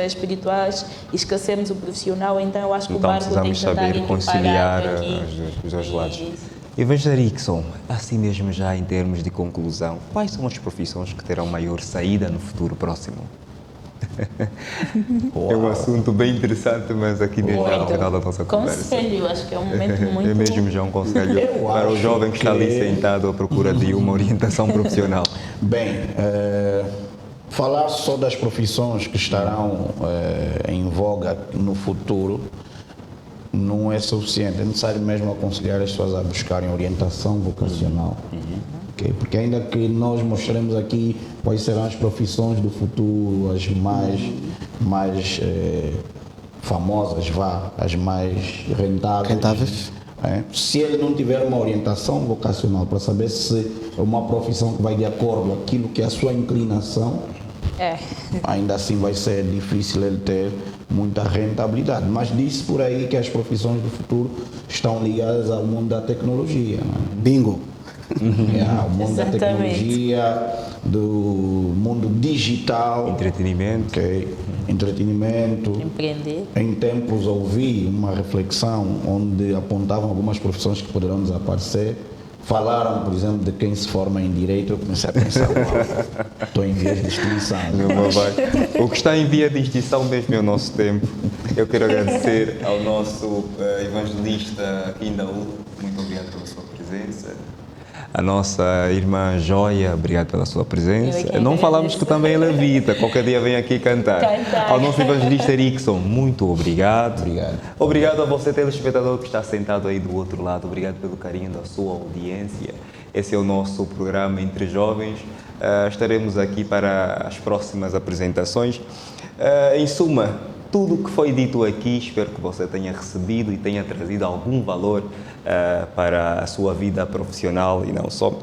espirituais e esquecemos o profissional, então eu acho que Então o barco tem precisamos que estar saber conciliar aqui. os dois lados. Isso. Evangelista Rickson, assim mesmo já em termos de conclusão, quais são as profissões que terão maior saída no futuro próximo? É um assunto bem interessante, mas aqui mesmo ao final da nossa conversa. Conselho, acho que é um momento muito... É mesmo já um conselho para o jovem que está ali sentado à procura de uma orientação profissional. Bem, falar só das profissões que estarão em voga no futuro não é suficiente. É necessário mesmo aconselhar as pessoas a buscarem orientação vocacional. Okay? Porque ainda que nós mostremos aqui quais serão as profissões do futuro, as mais famosas, as mais rentáveis. Se ele não tiver uma orientação vocacional para saber se é uma profissão que vai de acordo com aquilo que é a sua inclinação, ainda assim vai ser difícil ele ter muita rentabilidade. Mas disse por aí que as profissões do futuro estão ligadas ao mundo da tecnologia. Bingo! O mundo da tecnologia, do mundo digital. Entretenimento. Entretenimento. Empreender. Em tempos ouvi uma reflexão onde apontavam algumas profissões que poderão desaparecer. Falaram, por exemplo, de quem se forma em Direito. Eu comecei a pensar, estou em vias de extinção. O que está em via de extinção mesmo é o nosso tempo. Eu quero agradecer ao nosso evangelista Kindaú. Muito obrigado pela sua presença. A nossa irmã Joia, obrigado pela sua presença. Não falamos que também é levita, qualquer dia vem aqui cantar. Ao nosso evangelista Rickson, muito obrigado. Obrigado a você, telespectador, que está sentado aí do outro lado. Obrigado pelo carinho da sua audiência. Esse é o nosso programa Entre Jovens. Estaremos aqui para as próximas apresentações. Em suma, tudo o que foi dito aqui, espero que você tenha recebido e tenha trazido algum valor para a sua vida profissional e não só.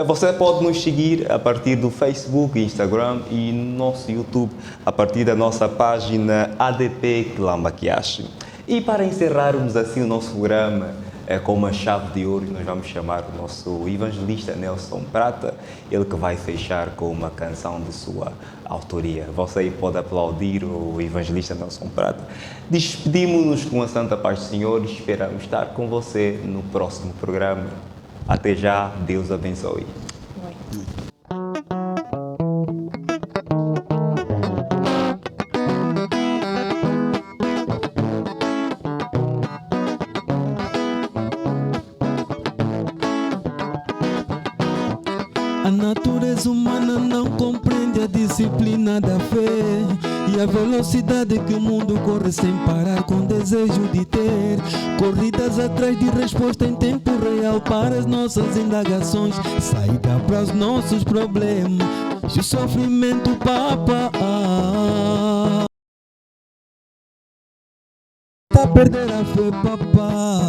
Você pode nos seguir a partir do Facebook, Instagram e no nosso YouTube, a partir da nossa página ADP Kilambakiashi. E para encerrarmos assim o nosso programa com uma chave de ouro, nós vamos chamar o nosso evangelista Nelson Prata, ele que vai fechar com uma canção de sua autoria. Você pode aplaudir o evangelista Nelson Prata. Despedimos-nos com a santa paz do Senhor e esperamos estar com você no próximo programa. Até já, Deus abençoe. A natureza humana não compreende a disciplina da fé e a velocidade que o mundo corre sem parar com desejo de ter corridas atrás de resposta em tempo real para as nossas indagações, saída para os nossos problemas e o sofrimento papa. Tá perder a fé, papá.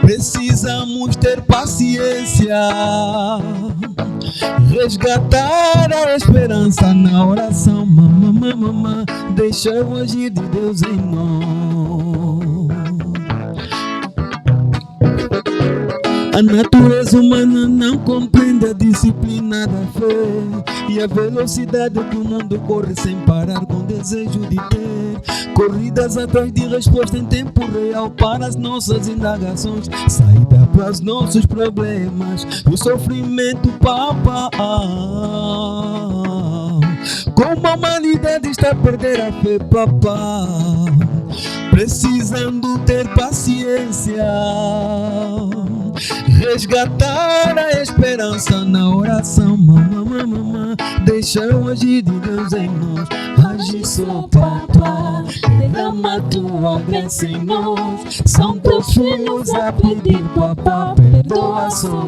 Precisamos ter paciência, resgatar a esperança na oração. Mamã, deixa o agir de Deus em nós. A natureza humana não compreende a disciplina da fé e a velocidade que o mundo corre sem parar com desejo de ter corridas atrás de resposta em tempo real para as nossas indagações, saída para os nossos problemas, o sofrimento papa. Como a humanidade está a perder a fé, papá, precisando ter paciência, resgatar a esperança na oração. Mamã, deixa o agir de Deus em nós. Age só, papá, derrama tua graça em nós. São teus filhos a pedir, papá, perdoa só.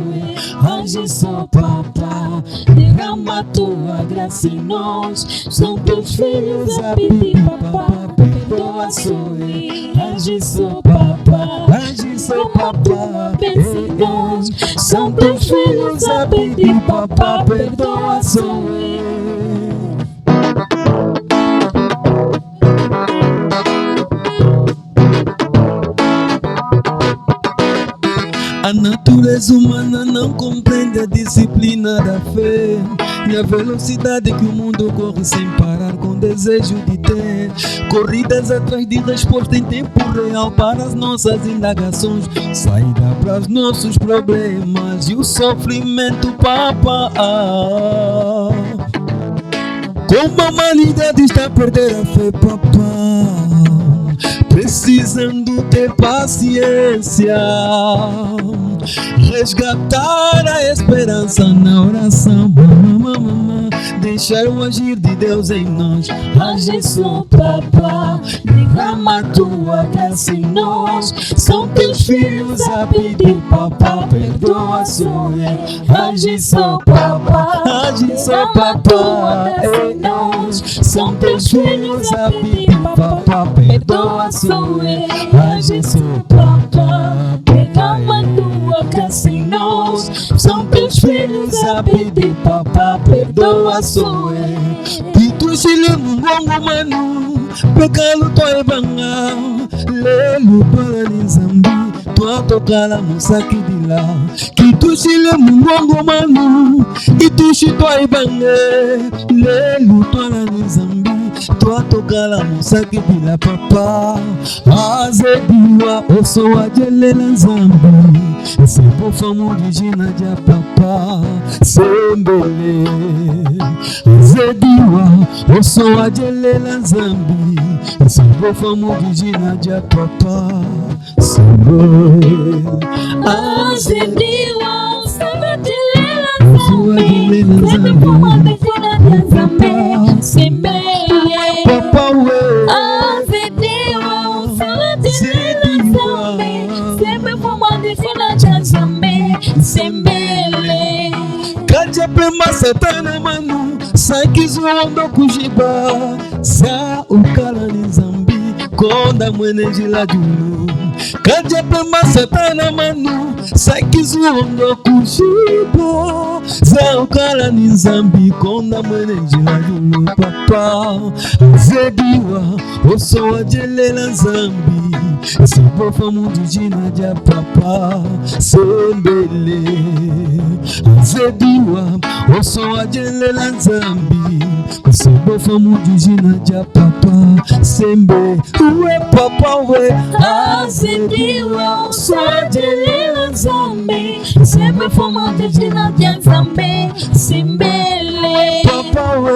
Age só, papá, derrama tua graça em nós. São teus filhos a pedir, papá, perdoa só. Age só, papá, age só, papá, pensa em nós. São teus filhos a pedir, papá, perdoa só. A natureza humana não compreende a disciplina da fé e a velocidade que o mundo corre sem parar com desejo de ter corridas atrás de resposta em tempo real para as nossas indagações, saída para os nossos problemas e o sofrimento, papá. Como a humanidade está a perder a fé, papá, precisando ter paciência, resgatar a esperança na oração, deixar o agir de Deus em nós. Age só, papá, derrama tua graça em nós. São teus filhos a pedir, papá, perdoa só. Age só, papá, Age só, derrama tua papá, graça em nós. São teus filhos a pedir, papá, perdoa só. Age só, papá, derrama tua graça em nós. São teus filhos a pedir, papá, perdoa só. Kitushile mungongo manu pekalo toy banga lelu para nizambi twatokala musaki dila. Kitushile mungongo manu itushi toy banga lelu para nizambi twatokala musaki dila. Papa azediwa oso ajelela nzambi sebo famu dijina ja papa sembele azediwa oso ajelela nzambi sebo famu dijina ja papa sembele Azediwa oso ajelela nzambi sebo famu dijina ja nzambi sembele. papa we Azediwa oso ajelela nzambi sebo famu dijina ja nzambi sembele. kaja pema satana manu sakizondo kujiba za ukala ni nzambi konda mwene njila julu. Kaja pema satana manu sakizondo kujiba za ukala ni nzambi konda mwene njila julu. Papa azediwa oso ajelela nzambi sebofa mundu jina ja papa sembele azediwa oso ajelela nzambi sebofa mundu jina ja papa sembe we papa we Azediwa oso ajelela nzambi sebo famu dijina ja nzambi sembele. papa we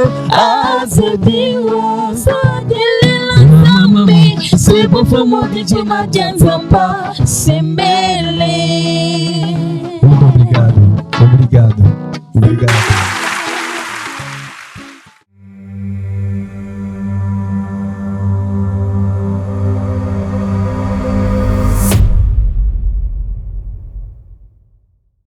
Azediwa oso ajelela nzambi sebo famu dijina ja nzambi sembele.